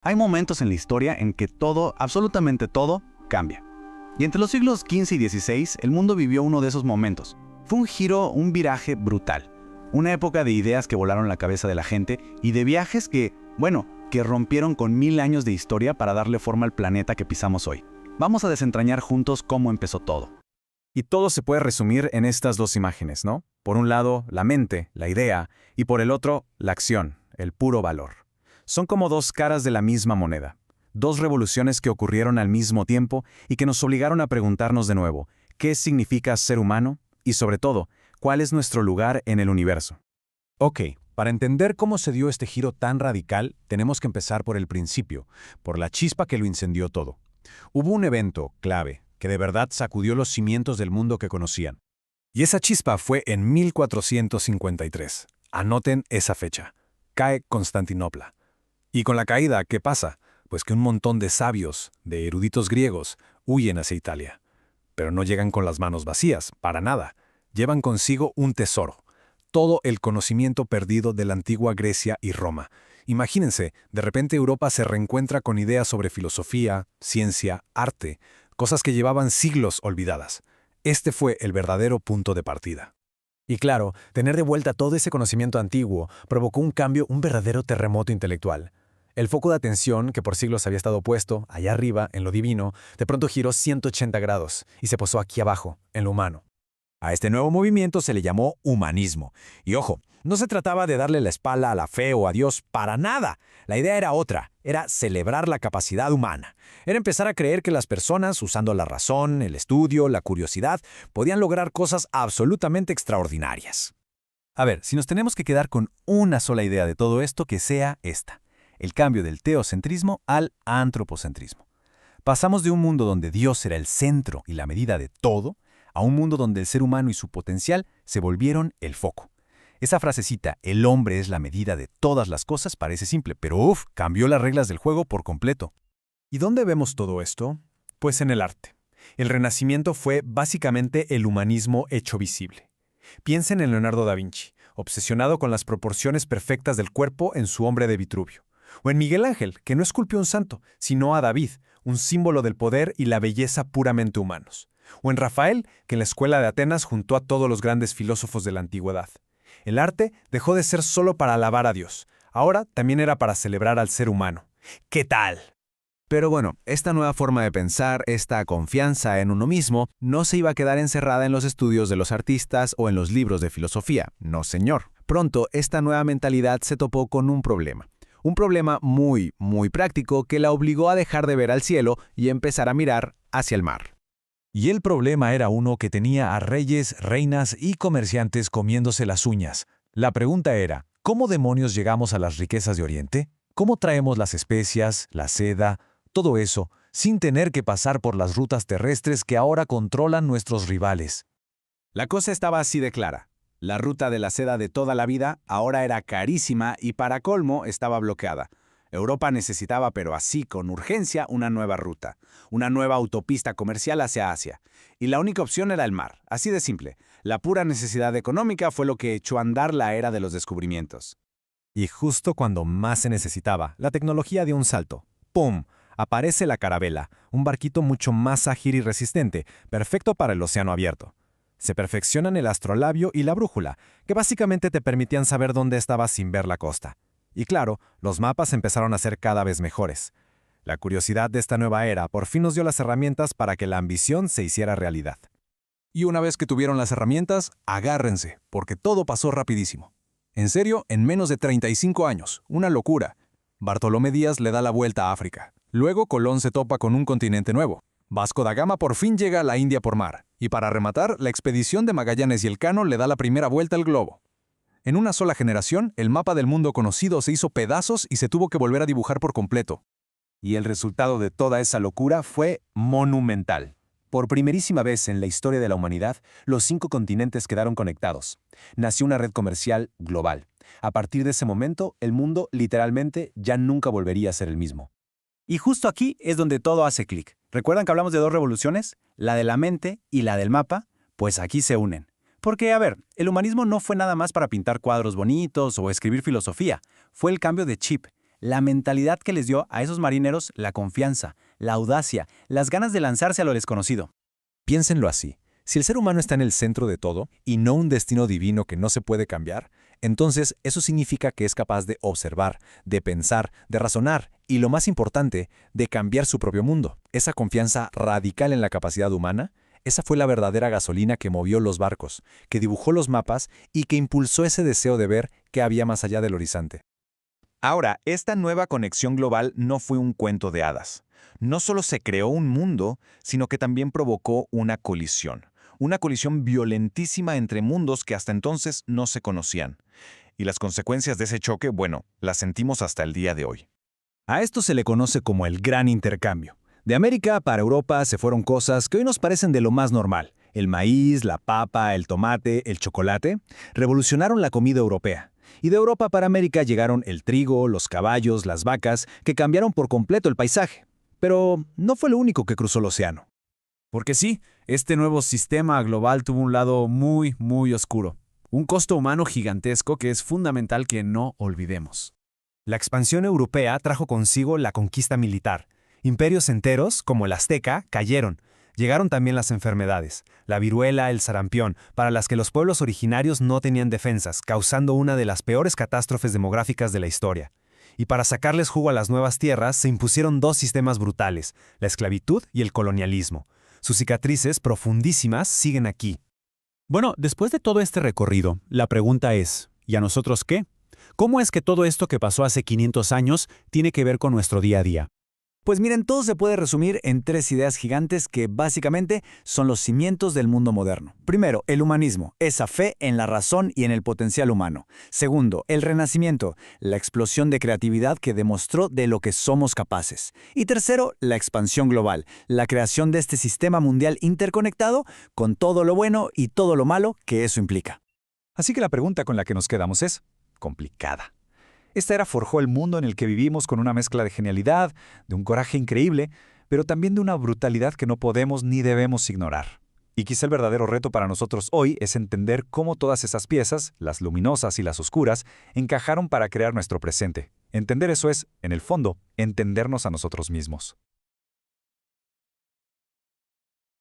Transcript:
Hay momentos en la historia en que todo, absolutamente todo, cambia. Y entre los siglos XV y XVI, el mundo vivió uno de esos momentos. Fue un giro, un viraje brutal. Una época de ideas que volaron la cabeza de la gente y de viajes que rompieron con 1000 años de historia para darle forma al planeta que pisamos hoy. Vamos a desentrañar juntos cómo empezó todo. Y todo se puede resumir en estas dos imágenes, ¿no? Por un lado, la mente, la idea, y por el otro, la acción, el puro valor. Son como dos caras de la misma moneda. Dos revoluciones que ocurrieron al mismo tiempo y que nos obligaron a preguntarnos de nuevo, ¿qué significa ser humano? Y sobre todo, ¿cuál es nuestro lugar en el universo? Ok, para entender cómo se dio este giro tan radical, tenemos que empezar por el principio, por la chispa que lo incendió todo. Hubo un evento clave que de verdad sacudió los cimientos del mundo que conocían. Y esa chispa fue en 1453. Anoten esa fecha. Cae Constantinopla. Y con la caída, ¿qué pasa? Pues que un montón de sabios, de eruditos griegos, huyen hacia Italia. Pero no llegan con las manos vacías, para nada. Llevan consigo un tesoro. Todo el conocimiento perdido de la antigua Grecia y Roma. Imagínense, de repente Europa se reencuentra con ideas sobre filosofía, ciencia, arte, cosas que llevaban siglos olvidadas. Este fue el verdadero punto de partida. Y claro, tener de vuelta todo ese conocimiento antiguo provocó un cambio, un verdadero terremoto intelectual. El foco de atención, que por siglos había estado puesto, allá arriba, en lo divino, de pronto giró 180 grados y se posó aquí abajo, en lo humano. A este nuevo movimiento se le llamó humanismo. Y ojo, no se trataba de darle la espalda a la fe o a Dios para nada. La idea era otra, era celebrar la capacidad humana. Era empezar a creer que las personas, usando la razón, el estudio, la curiosidad, podían lograr cosas absolutamente extraordinarias. A ver, si nos tenemos que quedar con una sola idea de todo esto, que sea esta: el cambio del teocentrismo al antropocentrismo. Pasamos de un mundo donde Dios era el centro y la medida de todo, a un mundo donde el ser humano y su potencial se volvieron el foco. Esa frasecita, el hombre es la medida de todas las cosas, parece simple, pero cambió las reglas del juego por completo. ¿Y dónde vemos todo esto? Pues en el arte. El Renacimiento fue básicamente el humanismo hecho visible. Piensen en Leonardo da Vinci, obsesionado con las proporciones perfectas del cuerpo en su Hombre de Vitruvio. O en Miguel Ángel, que no esculpió un santo, sino a David, un símbolo del poder y la belleza puramente humanos. O en Rafael, que en la escuela de Atenas juntó a todos los grandes filósofos de la antigüedad. El arte dejó de ser solo para alabar a Dios. Ahora también era para celebrar al ser humano. ¿Qué tal? Pero bueno, esta nueva forma de pensar, esta confianza en uno mismo, no se iba a quedar encerrada en los estudios de los artistas o en los libros de filosofía. No, señor. Pronto, esta nueva mentalidad se topó con un problema. Un problema muy, muy práctico que la obligó a dejar de ver al cielo y empezar a mirar hacia el mar. Y el problema era uno que tenía a reyes, reinas y comerciantes comiéndose las uñas. La pregunta era, ¿cómo demonios llegamos a las riquezas de Oriente? ¿Cómo traemos las especias, la seda, todo eso, sin tener que pasar por las rutas terrestres que ahora controlan nuestros rivales? La cosa estaba así de clara. La ruta de la seda de toda la vida ahora era carísima y para colmo estaba bloqueada. Europa necesitaba, pero así, con urgencia, una nueva ruta, una nueva autopista comercial hacia Asia. Y la única opción era el mar, así de simple. La pura necesidad económica fue lo que echó a andar la era de los descubrimientos. Y justo cuando más se necesitaba, la tecnología dio un salto. ¡Pum! Aparece la carabela, un barquito mucho más ágil y resistente, perfecto para el océano abierto. Se perfeccionan el astrolabio y la brújula, que básicamente te permitían saber dónde estabas sin ver la costa. Y claro, los mapas empezaron a ser cada vez mejores. La curiosidad de esta nueva era por fin nos dio las herramientas para que la ambición se hiciera realidad. Y una vez que tuvieron las herramientas, agárrense, porque todo pasó rapidísimo. En serio, en menos de 35 años, una locura. Bartolomé Díaz le da la vuelta a África. Luego Colón se topa con un continente nuevo. Vasco da Gama por fin llega a la India por mar. Y para rematar, la expedición de Magallanes y Elcano le da la primera vuelta al globo. En una sola generación, el mapa del mundo conocido se hizo pedazos y se tuvo que volver a dibujar por completo. Y el resultado de toda esa locura fue monumental. Por primerísima vez en la historia de la humanidad, los 5 continentes quedaron conectados. Nació una red comercial global. A partir de ese momento, el mundo, literalmente, ya nunca volvería a ser el mismo. Y justo aquí es donde todo hace clic. ¿Recuerdan que hablamos de 2 revoluciones? La de la mente y la del mapa. Pues aquí se unen. Porque, a ver, el humanismo no fue nada más para pintar cuadros bonitos o escribir filosofía. Fue el cambio de chip. la mentalidad que les dio a esos marineros la confianza, la audacia, las ganas de lanzarse a lo desconocido. Piénsenlo así. Si el ser humano está en el centro de todo y no un destino divino que no se puede cambiar, entonces eso significa que es capaz de observar, de pensar, de razonar y, lo más importante, de cambiar su propio mundo. Esa confianza radical en la capacidad humana, esa fue la verdadera gasolina que movió los barcos, que dibujó los mapas y que impulsó ese deseo de ver qué había más allá del horizonte. Ahora, esta nueva conexión global no fue un cuento de hadas. No solo se creó un mundo, sino que también provocó una colisión violentísima entre mundos que hasta entonces no se conocían. Y las consecuencias de ese choque, bueno, las sentimos hasta el día de hoy. A esto se le conoce como el gran intercambio. De América para Europa se fueron cosas que hoy nos parecen de lo más normal. El maíz, la papa, el tomate, el chocolate, revolucionaron la comida europea. Y de Europa para América llegaron el trigo, los caballos, las vacas, que cambiaron por completo el paisaje. Pero no fue lo único que cruzó el océano. Porque sí, este nuevo sistema global tuvo un lado muy, muy oscuro. Un costo humano gigantesco que es fundamental que no olvidemos. La expansión europea trajo consigo la conquista militar. Imperios enteros, como el azteca, cayeron. Llegaron también las enfermedades, la viruela, el sarampión, para las que los pueblos originarios no tenían defensas, causando una de las peores catástrofes demográficas de la historia. Y para sacarles jugo a las nuevas tierras se impusieron dos sistemas brutales, la esclavitud y el colonialismo. Sus cicatrices profundísimas siguen aquí. Bueno, después de todo este recorrido, la pregunta es, ¿y a nosotros qué? ¿Cómo es que todo esto que pasó hace 500 años tiene que ver con nuestro día a día? Pues miren, todo se puede resumir en tres ideas gigantes que básicamente son los cimientos del mundo moderno. Primero, el humanismo, esa fe en la razón y en el potencial humano. Segundo, el renacimiento, la explosión de creatividad que demostró de lo que somos capaces. Y tercero, la expansión global, la creación de este sistema mundial interconectado con todo lo bueno y todo lo malo que eso implica. Así que la pregunta con la que nos quedamos es complicada. Esta era forjó el mundo en el que vivimos con una mezcla de genialidad, de un coraje increíble, pero también de una brutalidad que no podemos ni debemos ignorar. Y quizá el verdadero reto para nosotros hoy es entender cómo todas esas piezas, las luminosas y las oscuras, encajaron para crear nuestro presente. Entender eso es, en el fondo, entendernos a nosotros mismos.